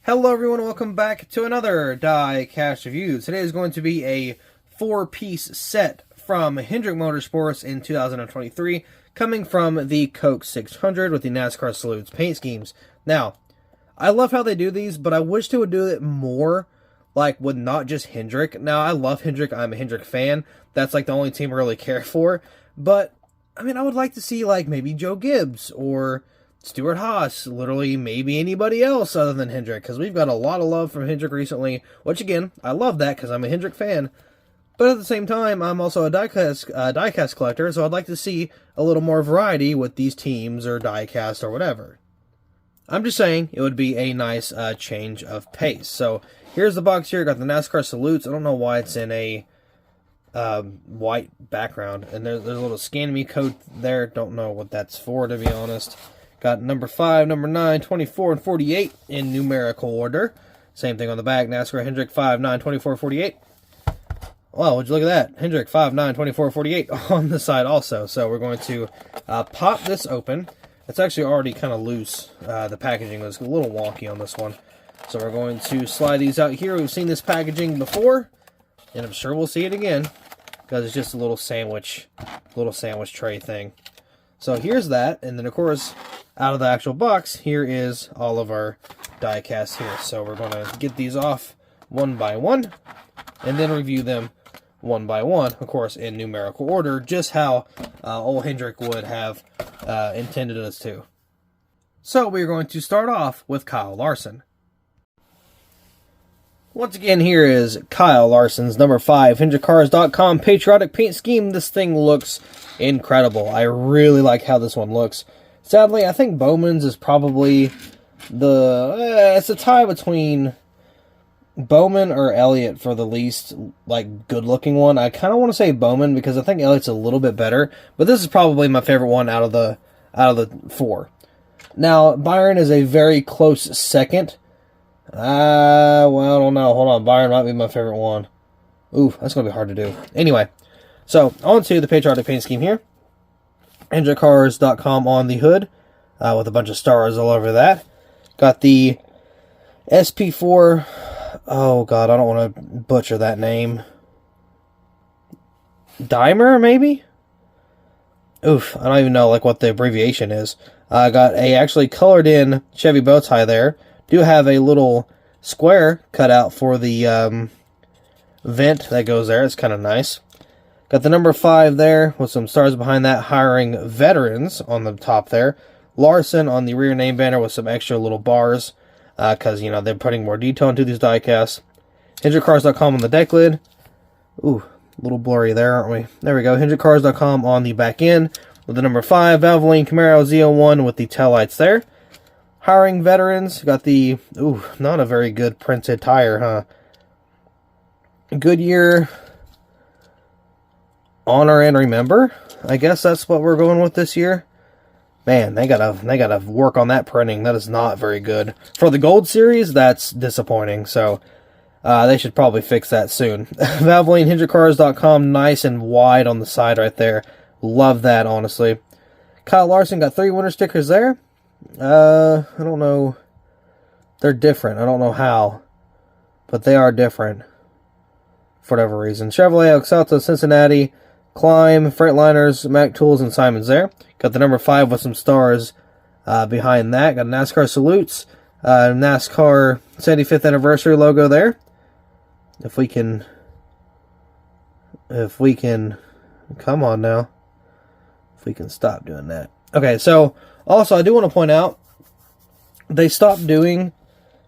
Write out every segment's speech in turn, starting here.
Hello everyone, welcome back to another Diecast review. Today is going to be a 4-piece set from Hendrick Motorsports in 2023, coming from the Coke 600 with the NASCAR Salutes paint schemes. Now, I love how they do these, but I wish they would do it more, like with not just Hendrick. Now, I love Hendrick, I'm a Hendrick fan. That's like the only team I really care for. But, I mean, I would like to see like maybe Joe Gibbs or Stuart Haas, literally maybe anybody else other than Hendrick, because we've got a lot of love from Hendrick recently, which again, I love that because I'm a Hendrick fan, but at the same time, I'm also a diecast collector, so I'd like to see a little more variety with these teams or diecast or whatever. I'm just saying, it would be a nice change of pace. So, here's the box here, got the NASCAR Salutes. I don't know why it's in a white background, and there's a little Scan Me code there, don't know what that's for, to be honest. Got number 5, number 9, 24, and 48 in numerical order. Same thing on the back. NASCAR Hendrick 5, 9, 24, 48. Wow, would you look at that? Hendrick 5, 9, 24, 48 on the side also. So we're going to pop this open. It's actually already kind of loose. The packaging was a little wonky on this one. So we're going to slide these out here. We've seen this packaging before, and I'm sure we'll see it again because it's just a little sandwich tray thing. So here's that, and then of course, out of the actual box, here is all of our die-casts here. So we're going to get these off one by one, and then review them one by one, of course, in numerical order, just how old Hendrick would have intended us to. So we're going to start off with Kyle Larson. Once again, here is Kyle Larson's number 5, HendrickCars.com Patriotic Paint Scheme. This thing looks incredible. I really like how this one looks. Sadly, I think Bowman's is probably it's a tie between Bowman or Elliott for the least, like, good-looking one. I kind of want to say Bowman because I think Elliott's a little bit better, but this is probably my favorite one out of the 4. Now, Byron is a very close second. Well, I don't know. Hold on. Byron might be my favorite one. Ooh, that's going to be hard to do. Anyway, so on to the Patriotic Paint Scheme here. HendrickCars.com on the hood, with a bunch of stars all over that. Got the SP4, oh god, I don't want to butcher that name. Dimer, maybe? Oof, I don't even know like what the abbreviation is. I got a actually colored in Chevy bow tie there. Do have a little square cut out for the vent that goes there. It's kind of nice. Got the number 5 there with some stars behind that, hiring veterans on the top there. Larson on the rear name banner with some extra little bars because, you know, they're putting more detail into these diecasts. HendrickCars.com on the deck lid. Ooh, a little blurry there, aren't we? There we go. HendrickCars.com on the back end with the number 5 Valvoline Camaro Z01 with the taillights there. Hiring veterans. Got the, ooh, not a very good printed tire, huh? Goodyear Honor and Remember. I guess that's what we're going with this year. Man, they gotta work on that printing. That is not very good. For the Gold Series, that's disappointing. So, they should probably fix that soon. Valvoline HendrickCars.com, nice and wide on the side right there. Love that, honestly. Kyle Larson got 3 winter stickers there. I don't know. They're different. I don't know how. But they are different. For whatever reason. Chevrolet, El Salto, Cincinnati, Climb, Freightliners, Mac Tools, and Simon's there. Got the number 5 with some stars behind that. Got NASCAR Salutes. NASCAR 75th Anniversary logo there. If we can... Come on now. If we can stop doing that. Okay, so... Also, I do want to point out, they stopped doing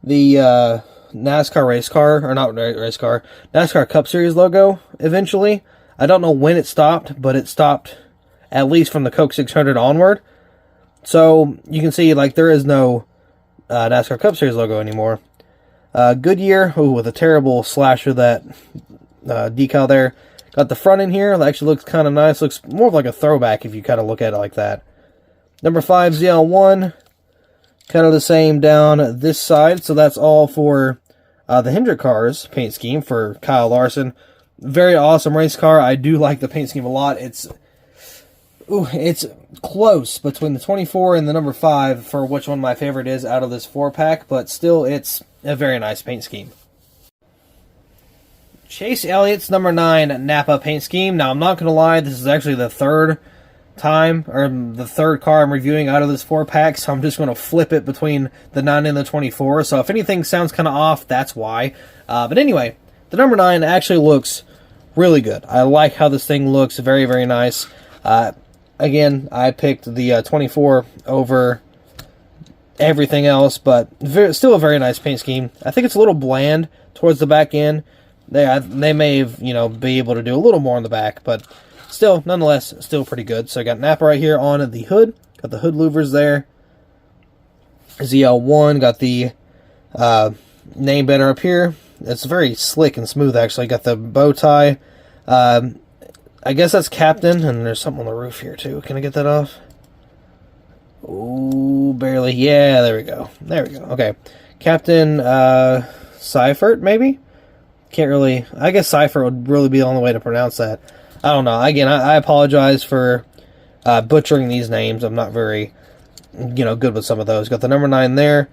the NASCAR race car, or not race car, NASCAR Cup Series logo eventually. I don't know when it stopped, but it stopped at least from the Coke 600 onward. So, you can see, like, there is no NASCAR Cup Series logo anymore. Goodyear, ooh, with a terrible slash of that decal there. Got the front in here, that actually looks kind of nice. Looks more of like a throwback if you kind of look at it like that. Number 5, ZL1, kind of the same down this side. So that's all for the Hendrick Cars paint scheme for Kyle Larson. Very awesome race car. I do like the paint scheme a lot. It's close between the 24 and the number 5 for which one my favorite is out of this 4-pack, but still it's a very nice paint scheme. Chase Elliott's number 9 Napa paint scheme. Now, I'm not going to lie, this is actually the third time, or the third car I'm reviewing out of this 4-pack, so I'm just going to flip it between the 9 and the 24. So if anything sounds kind of off, that's why. But anyway, the number 9 actually looks really good. I like how this thing looks. Very, very nice. Again, I picked the 24 over everything else, but still a very nice paint scheme. I think it's a little bland towards the back end. They may have, be able to do a little more on the back, but still, nonetheless, still pretty good. So I got Napa right here on the hood. Got the hood louvers there. ZL1, got the name banner up here. It's very slick and smooth, actually. Got the bow tie. I guess that's Captain, and there's something on the roof here, too. Can I get that off? Ooh, barely. Yeah, there we go. There we go. Okay. Captain Seifert, maybe? Can't really... I guess Seifert would really be the only way to pronounce that. I don't know. Again, I apologize for butchering these names. I'm not very, good with some of those. Got the number 9 there.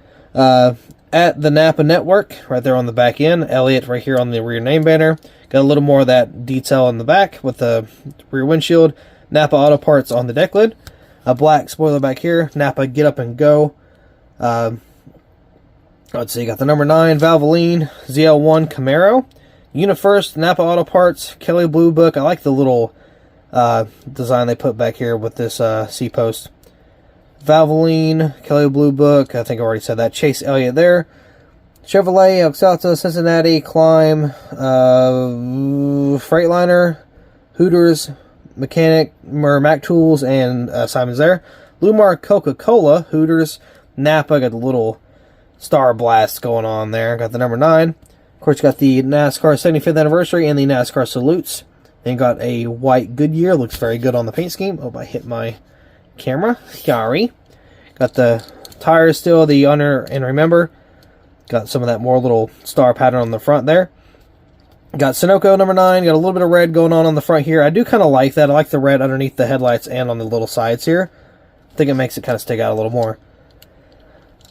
At the Napa Network, right there on the back end. Elliott right here on the rear name banner. Got a little more of that detail on the back with the rear windshield. Napa Auto Parts on the deck lid. A black spoiler back here. Napa Get Up and Go. Let's see, got the number 9 Valvoline ZL1 Camaro. UniFirst, Napa Auto Parts, Kelly Blue Book. I like the little design they put back here with this C-post. Valvoline, Kelly Blue Book. I think I already said that. Chase Elliott there. Chevrolet, Elk Salto, Cincinnati, Climb, Freightliner, Hooters, Mechanic, Mac Tools, and Simon's there. Lumar, Coca-Cola, Hooters, Napa. Got the little Star Blast going on there. Got the number 9. Of course, you got the NASCAR 75th anniversary and the NASCAR salutes. And got a white Goodyear. Looks very good on the paint scheme. Oh, I hit my camera. Sorry. Got the tires still, the Honor and Remember. Got some of that more little star pattern on the front there. Got Sunoco number 9. Got a little bit of red going on the front here. I do kind of like that. I like the red underneath the headlights and on the little sides here. I think it makes it kind of stick out a little more.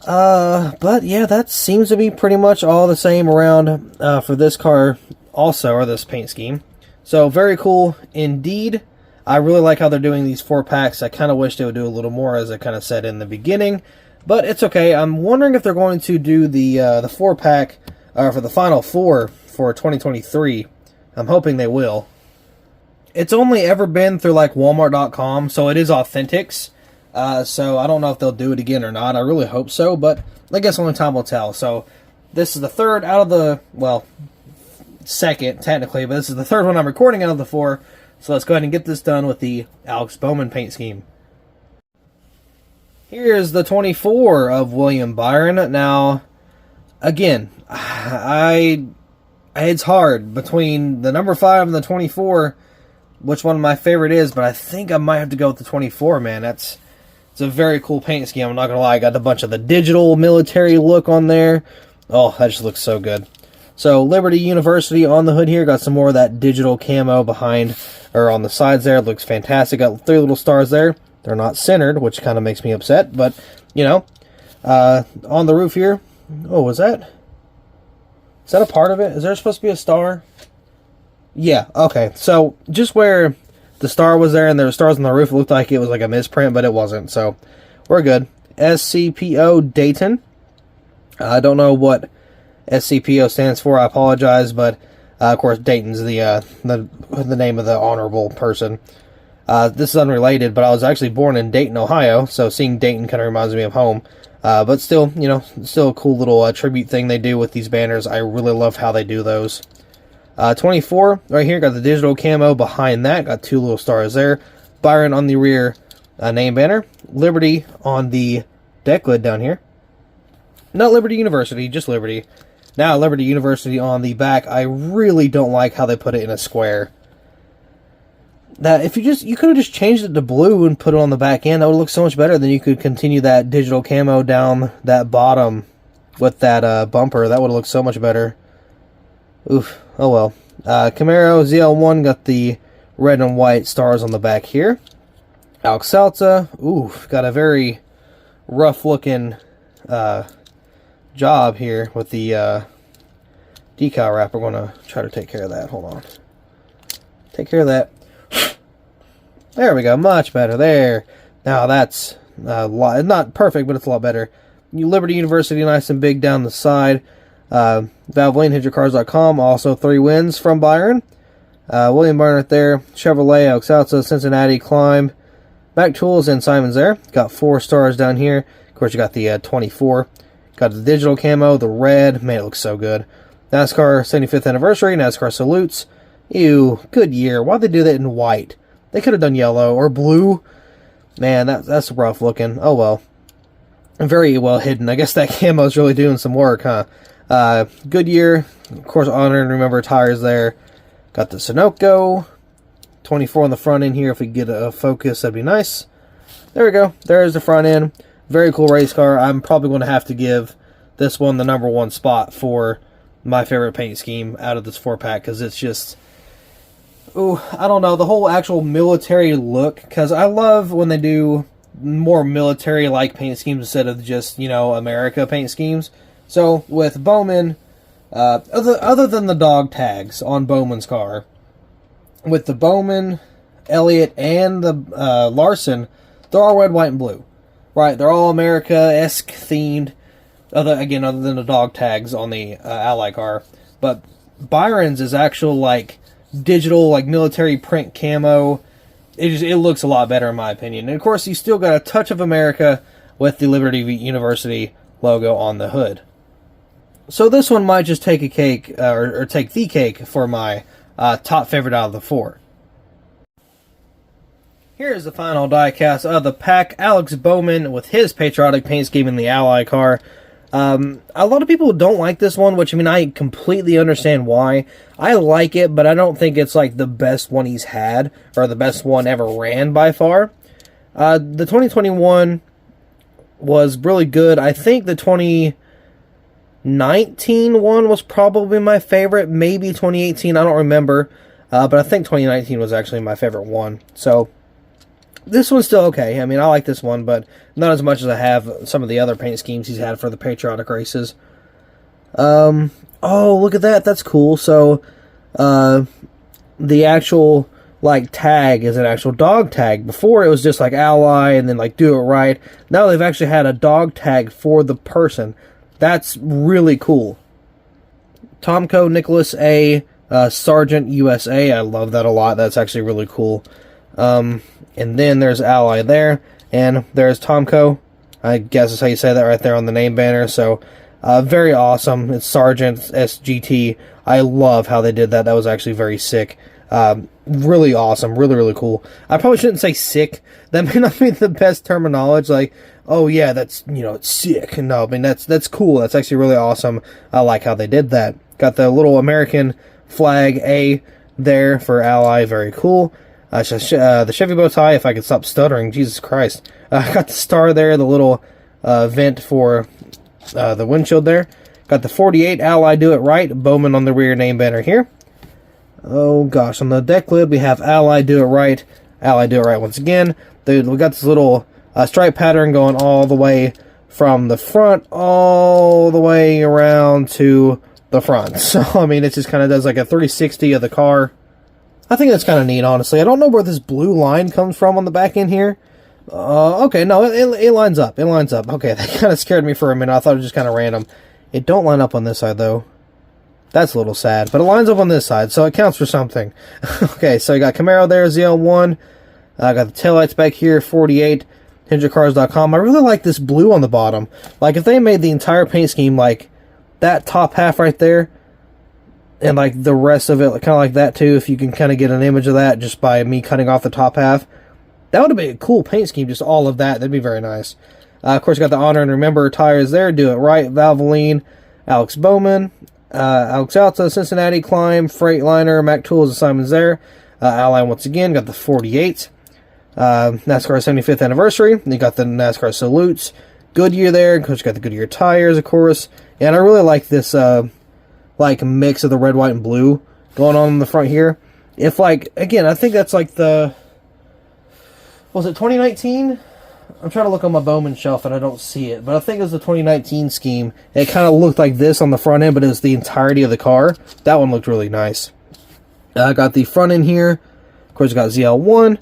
But yeah, that seems to be pretty much all the same around for this car also, or this paint scheme. So very cool indeed. I really like how they're doing these 4-packs. I kind of wish they would do a little more, as I kind of said in the beginning, but it's okay. I'm wondering if they're going to do the 4-pack for the final 4 for 2023. I'm hoping they will. It's only ever been through like Walmart.com, so it is Authentics. So I don't know if they'll do it again or not. I really hope so, but I guess only time will tell. So this is the third out of the, well, second technically, but this is the third one I'm recording out of the 4. So let's go ahead and get this done with the Alex Bowman paint scheme. Here's the 24 of William Byron. Now, again, it's hard between the number 5 and the 24, which one my favorite is, but I think I might have to go with the 24, man. It's a very cool paint scheme, I'm not going to lie. I got a bunch of the digital military look on there. Oh, that just looks so good. So, Liberty University on the hood here. Got some more of that digital camo behind, or on the sides there. It looks fantastic. Got 3 little stars there. They're not centered, which kind of makes me upset, but, on the roof here. Oh, is that a part of it? Is there supposed to be a star? Yeah, okay. So, just where the star was there and there were stars on the roof, it looked like it was like a misprint, but it wasn't. So, we're good. SCPO Dayton. I don't know what SCPO stands for. I apologize, but of course Dayton's the name of the honorable person. This is unrelated, but I was actually born in Dayton, Ohio, so seeing Dayton kind of reminds me of home. But still, still a cool little tribute thing they do with these banners. I really love how they do those. 24 right here, got the digital camo behind that. Got 2 little stars there. Byron on the rear name banner. Liberty on the deck lid down here. Not Liberty University, just Liberty. Now Liberty University on the back. I really don't like how they put it in a square. That if you could have just changed it to blue and put it on the back end, that would look so much better. Then you could continue that digital camo down that bottom with that bumper. That would have looked so much better. Oof. Oh well. Camaro ZL1 got the red and white stars on the back here. Alcalta. Ooh, got a very rough looking job here with the decal wrap. We're going to try to take care of that. Hold on. Take care of that. There we go. Much better. There. Now that's not perfect, but it's a lot better. Liberty University, nice and big down the side. Valvoline, HendrickCars.com, also 3 wins from Byron. William Byron right there. Chevrolet, Oxalta, Cincinnati, Climb, Mac Tools, and Simon's there. Got 4 stars down here. Of course, you got the 24. Got the digital camo, the red. Man, it looks so good. NASCAR 75th anniversary, NASCAR salutes. Ew, good year. Why'd they do that in white? They could have done yellow or blue. Man, that's rough looking. Oh well. Very well hidden. I guess that camo's really doing some work, huh? Good year. Of course, honor and remember tires there. Got the Sunoco. 24 on the front end here. If we get a focus, that'd be nice. There we go. There's the front end. Very cool race car. I'm probably going to have to give this one the #1 spot for my favorite paint scheme out of this 4-pack, because it's just... Ooh, I don't know. The whole actual military look, because I love when they do more military-like paint schemes instead of just, you know, America paint schemes. So, with Bowman, other than the dog tags on Bowman's car, with the Bowman, Elliott, and the Larson, they're all red, white, and blue. Right? They're all America-esque themed, other than the dog tags on the Ally car. But Byron's is actual, like, digital, like, military print camo. It looks a lot better in my opinion. And of course, you still got a touch of America with the Liberty University logo on the hood. So this one might just take a cake, or take the cake for my top favorite out of the 4. Here's the final diecast of the pack. Alex Bowman with his patriotic paint scheme in the Ally car. A lot of people don't like this one, which, I mean, I completely understand why. I like it, but I don't think it's, like, the best one he's had, or the best one ever ran by far. The 2021 was really good. I think the 2019 one was probably my favorite. Maybe 2018, I don't remember. But I think 2019 was actually my favorite one. So, this one's still okay. I mean, I like this one, but not as much as I have some of the other paint schemes he's had for the patriotic races. Oh, look at that. That's cool. So, the actual, like, tag is an actual dog tag. Before, it was just, like, Ally and then, like, Do It Right. Now they've actually had a dog tag for the person. That's really cool. Tomco Nicholas A. Sergeant USA. I love that a lot. That's actually really cool. And then there's Ally there. And there's Tomco. I guess that's how you say that right there on the name banner. So, very awesome. It's Sergeant SGT. I love how they did that. That was actually very sick. Really awesome. Really, really cool. I probably shouldn't say sick. That may not be the best terminology. Like, oh yeah, that's, you know, it's sick. No, I mean, that's cool. That's actually really awesome. I like how they did that. Got the little American flag A there for Ally. Very cool. The Chevy bow tie, if I could stop stuttering. Jesus Christ. Got the star there, the little vent for the windshield there. Got the 48 Ally Do It Right, Bowman on the rear name banner here. Oh gosh, on the deck lid we have Ally Do It Right, Ally Do It Right once again. Dude, we got this little stripe pattern going all the way from the front all the way around to the front. So, I mean, it just kind of does like a 360 of the car. I think that's kind of neat, honestly. I don't know where this blue line comes from on the back end here. Okay, no, it lines up. It lines up. Okay, that kind of scared me for a minute. I thought it was just kind of random. It don't line up on this side, though. That's a little sad. But it lines up on this side, so it counts for something. Okay, so you got Camaro there, ZL1. I got the taillights back here, 48. HendrickCars.com. I really like this blue on the bottom. Like, if they made the entire paint scheme like that top half right there, and like the rest of it kind of like that too, if you can kind of get an image of that just by me cutting off the top half, that would have been a cool paint scheme, just all of that. That'd be very nice. Of course, you got the Honor and Remember tires there, Do It Right, Valvoline, Alex Bowman, Alex Alta, Cincinnati, Climb, Freightliner, Mac Tools, and Simon's there. Ally once again, got the 48. NASCAR 75th anniversary. You got the NASCAR salutes. Goodyear there. Of course, you got the Goodyear tires, of course. And I really like this, like, mix of the red, white, and blue going on in the front here. If, like, again, I think that's like the, was it 2019? I'm trying to look on my Bowman shelf and I don't see it, but I think it was the 2019 scheme. It kind of looked like this on the front end, but it was the entirety of the car. That one looked really nice. I got the front end here. Of course, you got ZL1.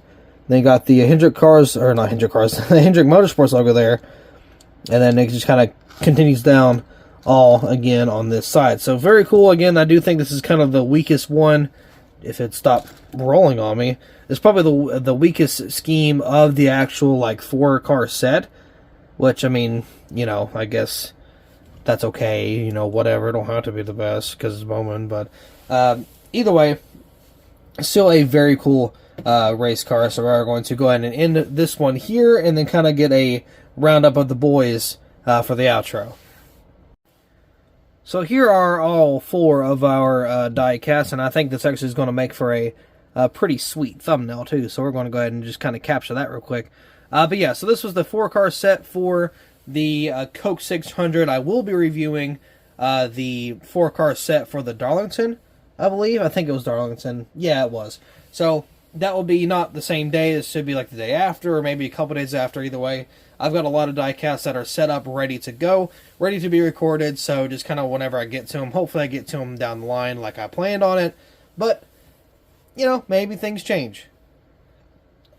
Then you got the Hendrick cars, or not Hendrick cars, the Hendrick Motorsports logo there. And then it just kind of continues down all again on this side. So very cool. Again, I do think this is kind of the weakest one. If it stopped rolling on me, it's probably the weakest scheme of the actual like 4-car set. Which, I mean, you know, I guess that's okay. You know, whatever. It don't have to be the best because it's Bowman. But either way, still a very cool race car. So we're going to go ahead and end this one here, and then kind of get a roundup of the boys for the outro. So here are all 4 of our die casts, and I think this actually is going to make for a pretty sweet thumbnail too. So we're going to go ahead and just kind of capture that real quick. But yeah, so this was the 4-car set for the Coke 600. I will be reviewing the 4-car set for the Darlington, I believe. I think it was Darlington. Yeah, it was. So that will be not the same day. This should be like the day after, or maybe a couple days after. Either way, I've got a lot of die casts that are set up, ready to go, ready to be recorded. So just kind of whenever I get to them, hopefully I get to them down the line like I planned on it. But, you know, maybe things change.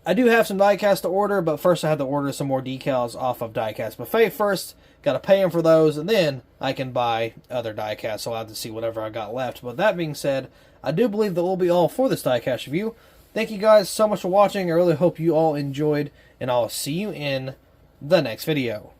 I do have some die casts to order, but first I have to order some more decals off of Diecastbuffet first. Got to pay them for those, and then I can buy other die casts, so I'll have to see whatever I got left. But that being said, I do believe that will be all for this die cast review. Thank you guys so much for watching. I really hope you all enjoyed, and I'll see you in the next video.